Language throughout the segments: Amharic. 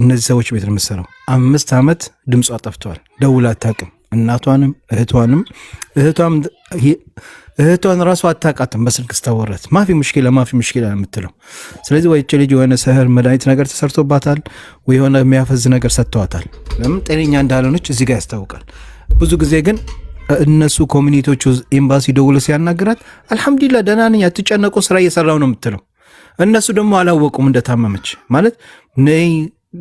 እነዚህ ሰዎች ቤት ነው የምትሰራው። 5 ዓመት ድምጿ ጠፍቷል። ደውላ አታውቅም። እናቷንም እህቷን ራሱ አታውቃትም። በስልክ ስታወራት ማፊ ሙሽኪላ የምትለው። ስለዚህ ወይ እቺ ልጅ የሆነ ሰህር መድኃኒት ነገር ተሰርቶባታል ወይ የሆነ የሚያፈዝ ነገር ሰጥተዋታል። ለምን ጤነኛ እንዳልሆነች እዚህ ጋር ያስታውቃል። ብዙ ጊዜ ግን እነሱ ኮሚኒቲዎቹ ኤምባሲ ደውሎ ሲያናግራት አልሐምዱሊላህ ደህና ነኝ አትጨነቁ ስራ እየሰራው ነው የምትለው። እነሱ ደግሞ አላወቁም እንደታመመች ማለት ነይ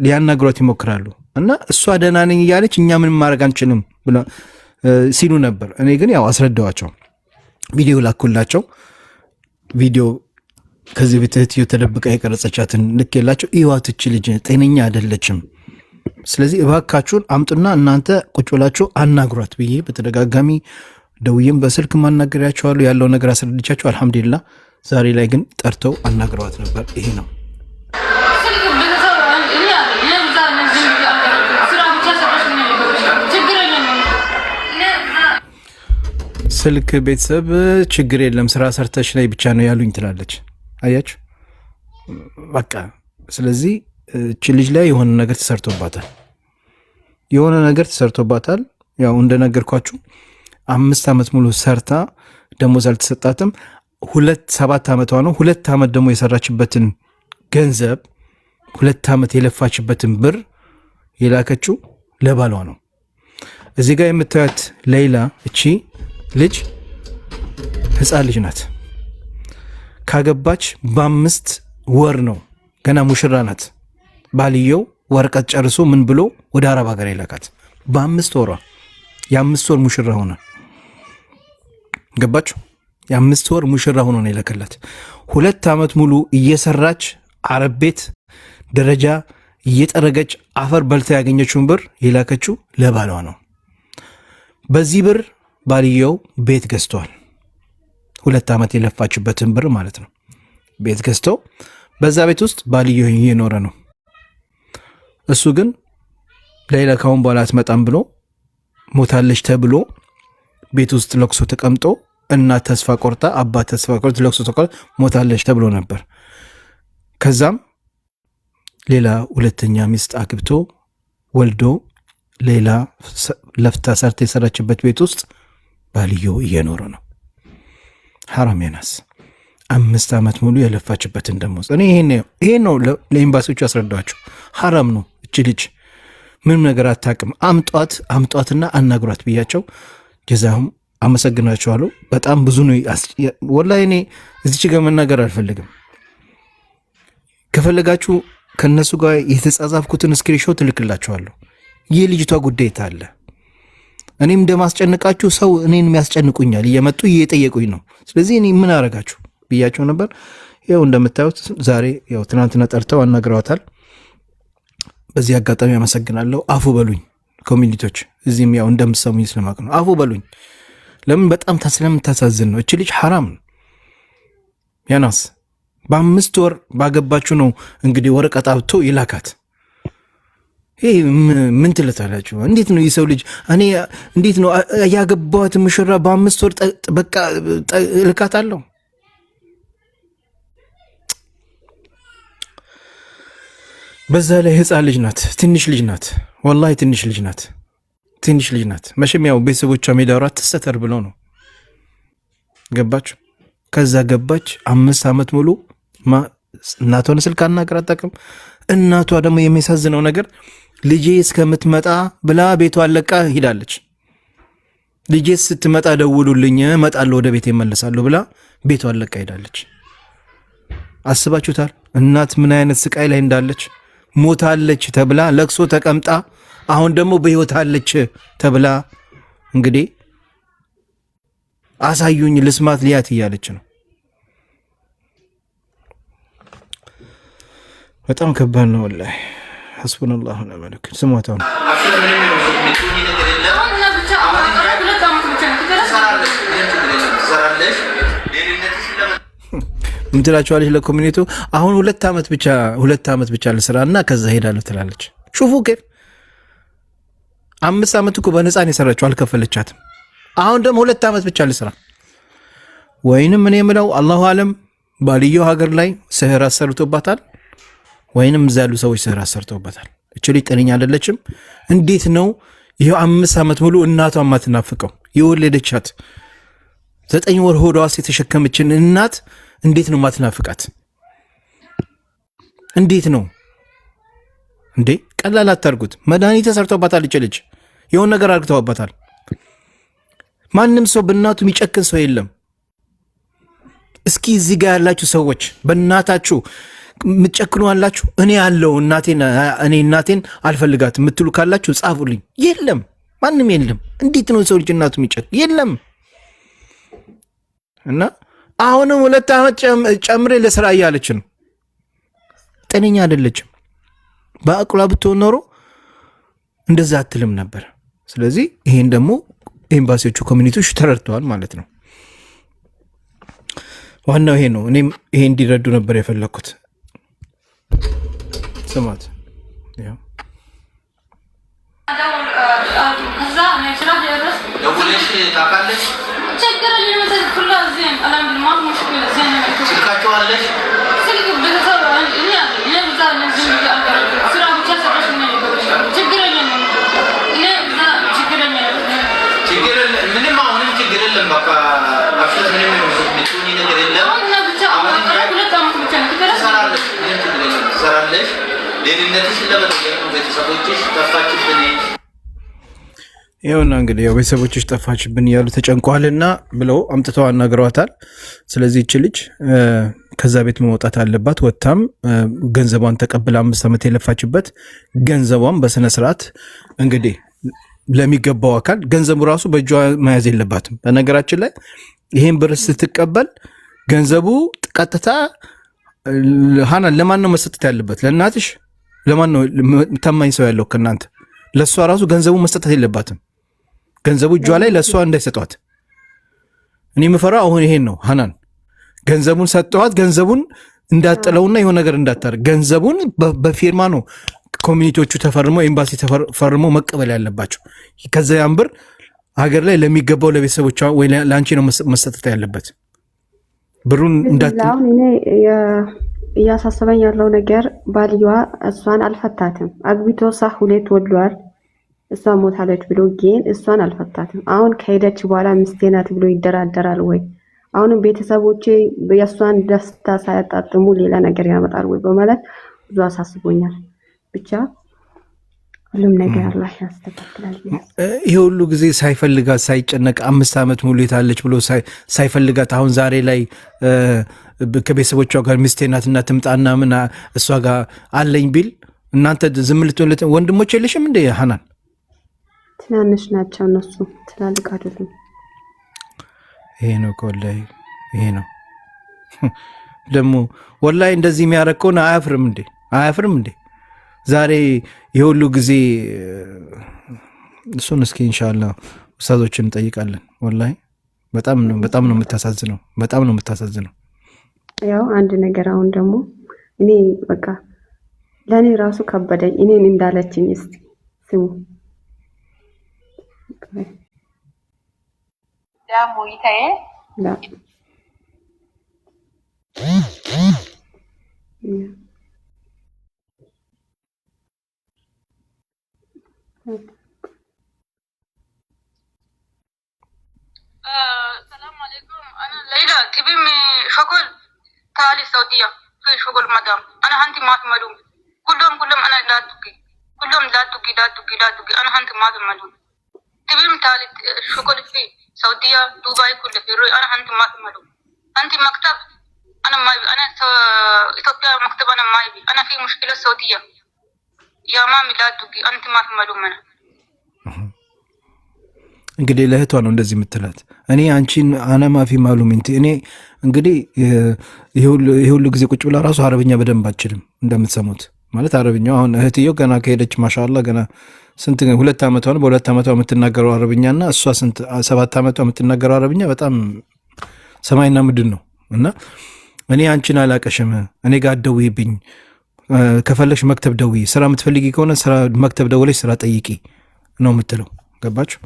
ሊያናግሯት ይሞክራሉ። እና እሷ ደህና ነኝ እያለች እኛ ምንም ማድረግ አንችልም ብላ ሲሉ ነበር። እኔ ግን ያው አስረዳዋቸው፣ ቪዲዮ ላኩላቸው። ቪዲዮ ከዚህ ቤት እህትዮ ተደብቃ የቀረጸቻትን ልክ የላቸው። ይዋትች ልጅ ጤነኛ አይደለችም፣ ስለዚህ እባካችሁን አምጡና እናንተ ቁጭ ብላችሁ አናግሯት ብዬ በተደጋጋሚ ደውዬም በስልክ ማናገሪያቸዋለሁ። ያለው ነገር አስረድቻቸው አልሐምዱሊላህ። ዛሬ ላይ ግን ጠርተው አናግረዋት ነበር። ይሄ ነው ስልክ። ቤተሰብ ችግር የለም ስራ ሰርተሽ ላይ ብቻ ነው ያሉኝ ትላለች። አያችሁ በቃ። ስለዚህ እቺ ልጅ ላይ የሆነ ነገር ተሰርቶባታል። ያው እንደነገርኳችሁ 5 ዓመት ሙሉ ሰርታ ደሞዝ አልተሰጣትም። 7 ዓመቷ ነው። 2 ዓመት ደግሞ የሰራችበትን ገንዘብ 2 ዓመት የለፋችበትን ብር የላከችው ለባሏ ነው። እዚህ ጋር የምታዩት ሌይላ እቺ ልጅ ህፃን ልጅ ናት። ካገባች በ5 ወር ነው፣ ገና ሙሽራ ናት። ባልየው ወረቀት ጨርሶ ምን ብሎ ወደ አረብ ሀገር የላካት በ5 ወሯ። የ5 ወር ሙሽራ ሆነ። ገባችሁ? የ5 ወር ሙሽራ ሆኖ ነው የለከላት። 2 ዓመት ሙሉ እየሰራች አረብ ቤት ደረጃ እየጠረገች አፈር በልታ ያገኘችውን ብር የላከችው ለባሏ ነው። በዚህ ብር ባልየው ቤት ገዝቷል። 2 ዓመት የለፋችበትን ብር ማለት ነው። ቤት ገዝተው በዛ ቤት ውስጥ ባልየው እየኖረ ነው። እሱ ግን ሌላ ካሁን በኋላ አትመጣም ብሎ ሞታለች ተብሎ ቤት ውስጥ ለቅሶ ተቀምጦ እናት ተስፋ ቆርጣ አባት ተስፋ ቆርጦ ለቅሶ ተቀምጦ ሞታለች ተብሎ ነበር። ከዛም ሌላ 2ኛ ሚስት አግብቶ ወልዶ ሌላ ለፍታ ሰርታ የሰራችበት ቤት ውስጥ ባልየው እየኖረ ነው። ሐራም የናስ 5 ዓመት ሙሉ የለፋችበትን ደሞዝ እኔ ይሄ ነው ለኤምባሲዎቹ ያስረዳቸው። ሐራም ነው። እቺ ልጅ ምንም ነገር አታውቅም። አምጧትና አናግሯት ብያቸው ጀዛሁም አመሰግናቸዋለሁ። በጣም ብዙ ነው። ወላሂ እኔ እዚች ጋር መናገር አልፈልግም። ከፈለጋችሁ ከነሱ ጋር የተጻጻፍኩትን ስክሪንሾት እልክላችኋለሁ። ይህ ልጅቷ ጉዳይ ታለ እኔም እንደማስጨንቃችሁ ሰው እኔን የሚያስጨንቁኛል፣ እየመጡ እየጠየቁኝ ነው። ስለዚህ እኔ ምን አረጋችሁ ብያቸው ነበር። ያው እንደምታዩት ዛሬ ያው ትናንትና ጠርተው አናግረዋታል። በዚህ አጋጣሚ አመሰግናለሁ። አፉ በሉኝ ኮሚኒቲዎች፣ እዚህም ያው እንደምትሰሙኝ ስለማቅ ነው። አፉ በሉኝ። ለምን በጣም ስለምታሳዝን ነው። እቺ ልጅ ሐራም ያናስ በ5 ወር ባገባችሁ ነው እንግዲህ ወረቀት አውጥቶ ይላካት። ይሄ ምን ትለታላችሁ? እንዴት ነው የሰው ልጅ እኔ እንዴት ነው ያገባዋት ሙሽራ በ5 ወር በቃ እልካታለሁ? በዛ ላይ ህፃን ልጅ ናት፣ ትንሽ ልጅ ናት። ወላሂ ትንሽ ልጅ ናት። መቼም ያው ቤተሰቦቿ ሜዳውራት ትሰተር ብለው ነው። ገባችሁ? ከዛ ገባች 5 ዓመት ሙሉ እናቷን ስልክ አናገር አታውቅም። እናቷ ደግሞ የሚያሳዝነው ነገር ልጄ እስከምትመጣ ብላ ቤቷን ለቃ ሂዳለች። ልጄ ስትመጣ ደውሉልኝ እመጣለሁ ወደ ቤት እመለሳለሁ ብላ ቤቷን ለቃ ሂዳለች። አስባችሁታል? እናት ምን አይነት ስቃይ ላይ እንዳለች። ሞታለች ተብላ ለቅሶ ተቀምጣ አሁን ደግሞ በህይወት አለች ተብላ እንግዲህ አሳዩኝ ልስማት ሊያት እያለች ነው። በጣም ከባድ ነው ወላሂ። ሐስቡነላሁ ወኒዕመል ወኪል። ስሟታው ምን ትላቸዋለች ለኮሚኒቲው? አሁን 2 ዓመት ብቻ ልስራና ከዛ ሄዳለሁ ትላለች። ሹፉ ከፍ 5 ዓመት እኮ በነፃ ነው የሰራችው፣ አልከፈለቻትም። አሁን ደግሞ 2 ዓመት ብቻ ልስራ። ወይንም እኔ የምለው አላሁ አለም ባልየው ሀገር ላይ ስህር አሰርቶባታል፣ ወይንም እዛ ያሉ ሰዎች ስህር አሰርተውባታል። እቺ ልጅ ጤነኛ አይደለችም። እንዴት ነው ይሄ 5 ዓመት ሙሉ እናቷን ማትናፍቀው? የወለደቻት 9 ወር ሆዷ ውስጥ የተሸከመችን እናት እንዴት ነው ማትናፍቃት? እንዴት ነው እንዴ? ቀላል አታርጉት። መድኃኒት ተሰርቶባታል። እቺ ልጅ የሆነ ነገር አርግተውባታል። ማንም ሰው በእናቱ የሚጨክን ሰው የለም። እስኪ እዚህ ጋር ያላችሁ ሰዎች በእናታችሁ የምትጨክኑ አላችሁ? እኔ ያለው እናቴን አልፈልጋት የምትሉ ካላችሁ ጻፉልኝ። የለም፣ ማንም የለም። እንዴት ነው ሰው ልጅ እናቱ የሚጨክን? የለም። እና አሁንም 2 ዓመት ጨምሬ ለስራ እያለች ነው። ጤነኛ አይደለችም። በአቅሏ ብትሆን ኖሮ እንደዛ አትልም ነበር። ስለዚህ ይሄን ደግሞ ኤምባሲዎቹ ኮሚኒቲዎች ተረድተዋል ማለት ነው። ዋናው ይሄ ነው። እኔም ይሄ እንዲረዱ ነበር የፈለኩት። ስማት ይኸውና እንግዲህ ያው ቤተሰቦችሽ ጠፋችብን እያሉ ተጨንቋልና ብለው አምጥተው አናግረዋታል። ስለዚህ እቺ ልጅ ከዛ ቤት መውጣት አለባት። ወጥታም ገንዘቧን ተቀብላ 5 ዓመት የለፋችበት ገንዘቧን በስነ ስርዓት እንግዲህ ለሚገባው አካል ገንዘቡ ራሱ በእጇ መያዝ የለባትም። በነገራችን ላይ ይሄን ብር ስትቀበል ገንዘቡ ቀጥታ ሃናን ለማን ነው መስጠት ያለበት? ለእናትሽ? ለማን ነው ታማኝ ሰው ያለው ከእናንተ? ለእሷ ራሱ ገንዘቡ መስጠት የለባትም። ገንዘቡ እጇ ላይ ለእሷ እንዳይሰጧት። እኔ የምፈራው አሁን ይሄን ነው። ሃናን ገንዘቡን ሰጠዋት፣ ገንዘቡን እንዳጥለውና የሆነ ነገር እንዳታደርግ። ገንዘቡን በፊርማ ነው ኮሚኒቲዎቹ ተፈርመው ኤምባሲ ተፈርመው መቀበል ያለባቸው። ከዛ ያን ብር ሀገር ላይ ለሚገባው ለቤተሰቦቿ ወይ ለአንቺ ነው መሰጠት ያለበት። ብሩን እንዳትላው እኔ እያሳሰበኝ ያለው ነገር ባልየዋ እሷን አልፈታትም። አግብቶ ሳ 2 ወልዷል። እሷ ሞታለች ብሎ ግን እሷን አልፈታትም። አሁን ከሄደች በኋላ ሚስቴ ናት ብሎ ይደራደራል ወይ? አሁንም ቤተሰቦቼ የእሷን ደስታ ሳያጣጥሙ ሌላ ነገር ያመጣል ወይ በማለት ብዙ አሳስቦኛል። ብቻ ሁሉም ነገር አላህ ያስተካክላል። ይሄ ሁሉ ጊዜ ሳይፈልጋት ሳይጨነቅ 5 ዓመት ሙሉ የታለች ብሎ ሳይፈልጋት አሁን ዛሬ ላይ ከቤተሰቦቿ ጋር ሚስቴ ናትና ትምጣና ምን እሷ ጋር አለኝ ቢል እናንተ ዝም ልትወለት? ወንድሞች የለሽም እንደ ሃናን? ትናንሽ ናቸው እነሱ፣ ትላልቅ አይደሉም። ይሄ ነው ወላሂ፣ ይሄ ነው ደግሞ ወላሂ። እንደዚህ የሚያደርግ ከሆነ አያፍርም እንዴ? አያፍርም እንዴ? ዛሬ የሁሉ ጊዜ እሱን እስኪ ኢንሻአላህ ኡስታዞችን እንጠይቃለን። ወላሂ በጣም ነው የምታሳዝነው፣ በጣም ነው የምታሳዝነው። ያው አንድ ነገር አሁን ደግሞ እኔ በቃ ለኔ ራሱ ከበደኝ። እኔን እንዳለችኝ እስቲ ስሙ ዳሙ ይታየ ላ السلام عليكم. انا ليلى تبي من شغل تالي السعوديه في شغل مدام. انا هنتي ما تملون كلهم انا لا تقي كلهم لا تقي انا هنتي ما تملون تبي من تالي شغل في السعوديه دبي كل في روي انا هنتي ما تملون انت مكتب انا ما يبي انا اثيوبيا مكتب انا ما يبي انا في مشكله السعوديه يا مامي لا تقي انت ما تملون منها እንግዲህ ለእህቷ ነው እንደዚህ የምትላት። እኔ አንቺን አና ማፊ ማሉሚንቲ እኔ እንግዲህ ይሄ ሁሉ ጊዜ ቁጭ ብላ ራሱ አረብኛ በደንብ አትችልም እንደምትሰሙት ማለት አረብኛው አሁን እህትየው ገና ከሄደች ማሻአላ ገና ስንት 2 ዓመቷ ነው። በ2 ዓመቷ የምትናገረው አረብኛና እሷ ስንት 7 ዓመቷ የምትናገረው አረብኛ በጣም ሰማይና ምድር ነው። እና እኔ አንቺን አላቀሽም፣ እኔ ጋር ደውይብኝ፣ ከፈለሽ መክተብ ደውይ፣ ስራ የምትፈልጊ ከሆነ ስራ መክተብ ደውለሽ ስራ ጠይቂ ነው የምትለው። ገባችሁ?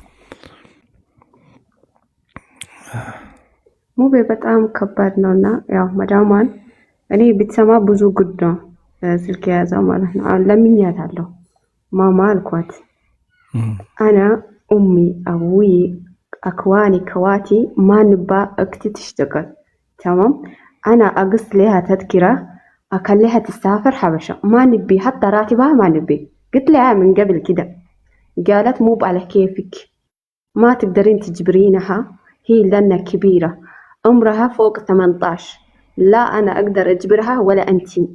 ሙቤ በጣም ከባድ ነውና ያው መዳሟን እኔ ብትሰማ ብዙ ጉድ ነው ስልክ የያዘው ማለት ነው። ለምኛታለሁ ماما الكوات أنا أمي أبوي أكواني كواتي ما نبى أكتي تشتغل تمام. أنا أقص لها تذكرة أخليها تسافر حبشة ما نبي حتى راتبها ما نبي. قلت لها من قبل كده قالت مو على كيفك ما تقدرين تجبرينها هي لنا كبيرة عمرها فوق 18 لا أنا أقدر أجبرها ولا أنتي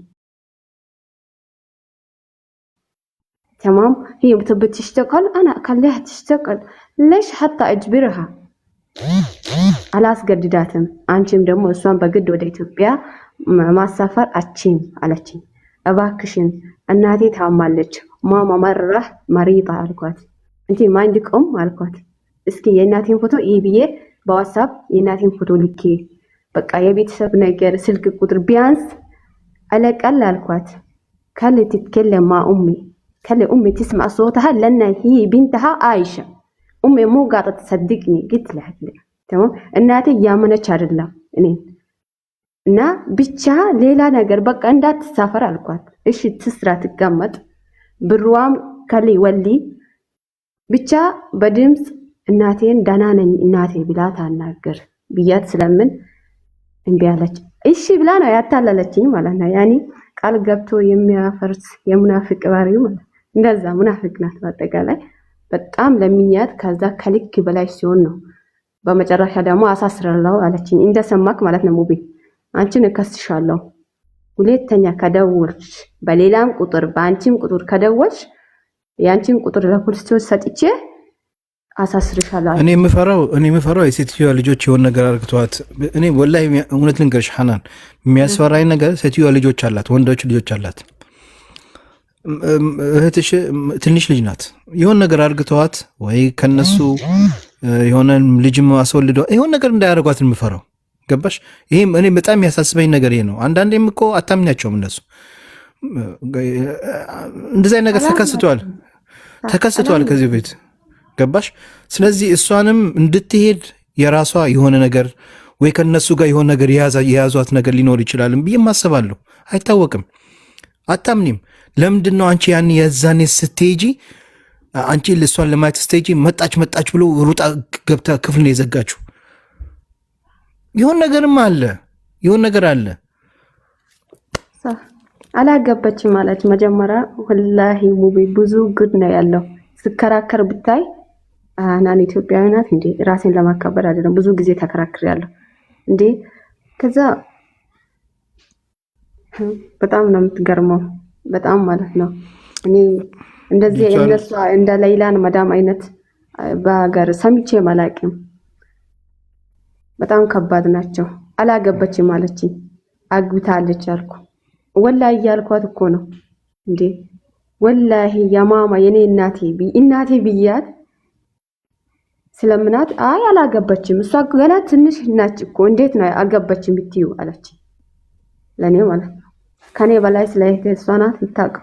تمام. هي بتبي تشتغل أنا أخليها تشتغل ليش حتى أجبرها على أسقدداتهم አንቺም ደግሞ እሷን በግድ ወደ ኢትዮጵያ ማሳፈር አችም አለችኝ። እባክሽን እናቴ ታማለች ማማ መራህ መሪጣ አልኳት። እንት ማንድቆም አልኳት። እስኪ የእናቴን ፎቶ ይብዬ በዋትስአፕ የእናቴን ፎቶ ልኬ በቃ የቤተሰብ ነገር ስልክ ቁጥር ቢያንስ አለቀል አልኳት። ካለ ትትከለም ማ ኡሚ ካለ ኡሚ تسمع صوتها لأن هي بنتها عايشة أمي مو قاعدة تصدقني قلت لها تمام እናቴ ያመነች አይደለም እኔ እና ብቻ ሌላ ነገር በቃ እንዳትሳፈር አልኳት። እሺ ትስራ ትቀመጥ ብሩዋም ከሊ ወሊ ብቻ በድምጽ እናቴን ደህና ነኝ እናቴ ብላ ታናገር ብያት ስለምን እምቢ አለች። እሺ ብላ ነው ያታለለችኝ ማለት ነው። ያኒ ቃል ገብቶ የሚያፈርስ የሙናፊቅ ባሪው ማለት እንደዛ ሙናፊቅ ናት በአጠቃላይ በጣም ለሚያት ከዛ ከልክ በላይ ሲሆን ነው በመጨረሻ ደግሞ አሳስራለሁ አለችኝ። እንደሰማክ ማለት ነው ሙቢ አንቺን እከስሻለሁ ሁለተኛ ከደወልሽ በሌላም ቁጥር በአንቺም ቁጥር ከደወልሽ ያንቺን ቁጥር ለፖሊሶች ሰጥቼ አሳስርሻለሁ። እኔ የምፈራው የሴትዮዋ ልጆች የሆነ ነገር አርግቷት እኔ ወላሂ እውነት ልንገርሽ ሐናን የሚያስፈራኝ ነገር ሴትዮዋ ልጆች አላት ወንዶች ልጆች አላት እህትሽ ትንሽ ልጅ ናት የሆነ ነገር አርግቷት ወይ ከነሱ የሆነ ልጅም አስወልደው የሆነ ነገር እንዳያረጓት የምፈራው ገባሽ። ይሄም እኔ በጣም ያሳስበኝ ነገር ይሄ ነው። አንዳንዴም እኮ አታምኛቸውም እነሱ እንደዚህ ነገር ተከስቷል ከዚህ ቤት ገባሽ። ስለዚህ እሷንም እንድትሄድ የራሷ የሆነ ነገር ወይ ከነሱ ጋር የሆነ ነገር የያዟት ነገር ሊኖር ይችላል ብዬ ማሰባለሁ። አይታወቅም። አታምኒም። ለምንድነው አንቺ ያን የዛኔ ስትሄጂ አንቺ ለሷን ለማየት ስትሄጂ መጣች ብሎ ሩጣ ገብታ ክፍል ነው የዘጋችው? የሆነ ነገር አለ። አላገባችም ማለት መጀመሪያ ወላሂ ሙቢ ብዙ ጉድ ነው ያለው። ስከራከር ብታይ ናን ኢትዮጵያዊ ናት እንዴ ራሴን ለማከበር አይደለም ብዙ ጊዜ ተከራክሬያለሁ እንዴ። ከዛ በጣም ነው የምትገርመው በጣም ማለት ነው። እኔ እንደዚህ እነሱ እንደ ሌላን መዳም አይነት በሀገር ሰምቼ ማላቅም በጣም ከባድ ናቸው። አላገባችም ማለችኝ አግብታለች አልኩ። ወላሂ ያልኳት እኮ ነው እንዴ ወላሂ የማማ የኔ እናቴ ብያት ስለምናት አይ አላገባችም እሷ ገና ትንሽ ናች እኮ እንዴት ነው አገባችም ብትዩ አለች። ለኔ ማለት ነው ከኔ በላይ ስለይተ እሷ ናት ልታውቅ።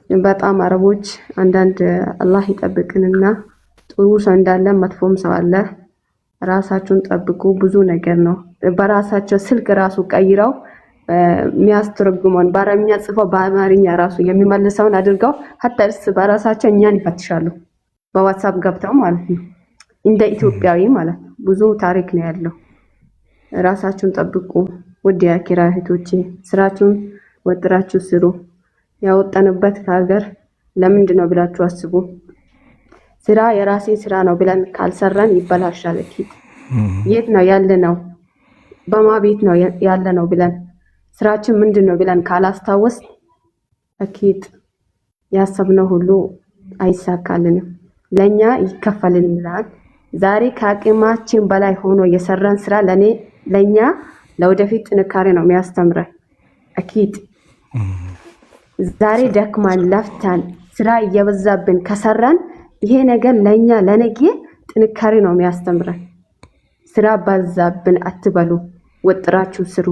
በጣም አረቦች አንዳንድ አላህ ይጠብቅንና ጥሩ ሰው እንዳለ መጥፎም ሰው አለ። ራሳቸውን ጠብቁ። ብዙ ነገር ነው በራሳቸው ስልክ ራሱ ቀይረው የሚያስተረጉመውን በአረብኛ ጽፈው በአማርኛ ራሱ የሚመልሰውን አድርገው ሀታ እርስ በራሳቸው እኛን ይፈትሻሉ በዋትስአፕ ገብተው ማለት ነው። እንደ ኢትዮጵያዊ ማለት ነው። ብዙ ታሪክ ነው ያለው። ራሳችሁን ጠብቁ ውድ የአኪራ እህቶቼ። ስራችሁን ወጥራችሁ ስሩ። ያወጣንበት ሀገር ለምንድን ነው ብላችሁ አስቡ። ስራ የራሴ ስራ ነው ብለን ካልሰራን ይበላሻል። የት ነው ያለነው በማ ቤት ነው ያለነው ብለን ስራችን ምንድነው ብለን ካላስታወስ አኪድ ያሰብነው ሁሉ አይሳካልንም። ለኛ ይከፈልልናል። ዛሬ ከአቅማችን በላይ ሆኖ የሰራን ስራ ለኛ ለወደፊት ጥንካሬ ነው የሚያስተምረን። አኪድ ዛሬ ደክማን ለፍታን ስራ እየበዛብን ከሰራን ይሄ ነገር ለኛ ለነገ ጥንካሬ ነው የሚያስተምረን። ስራ ባዛብን አትበሉ። ወጥራችሁ ስሩ።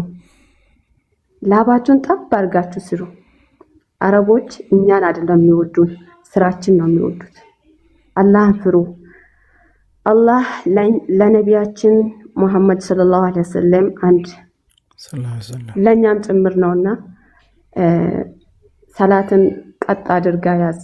ላባችሁን ጠብ አድርጋችሁ ስሩ። አረቦች እኛን አይደለም የሚወዱን ስራችን ነው የሚወዱት። አላህን ፍሩ። አላህ ለነቢያችን ሙሐመድ ሰለላሁ ዐለይሂ ወሰለም አንድ ለኛም ጭምር ነውና ሰላትን ቀጥ አድርጋ ያዝ።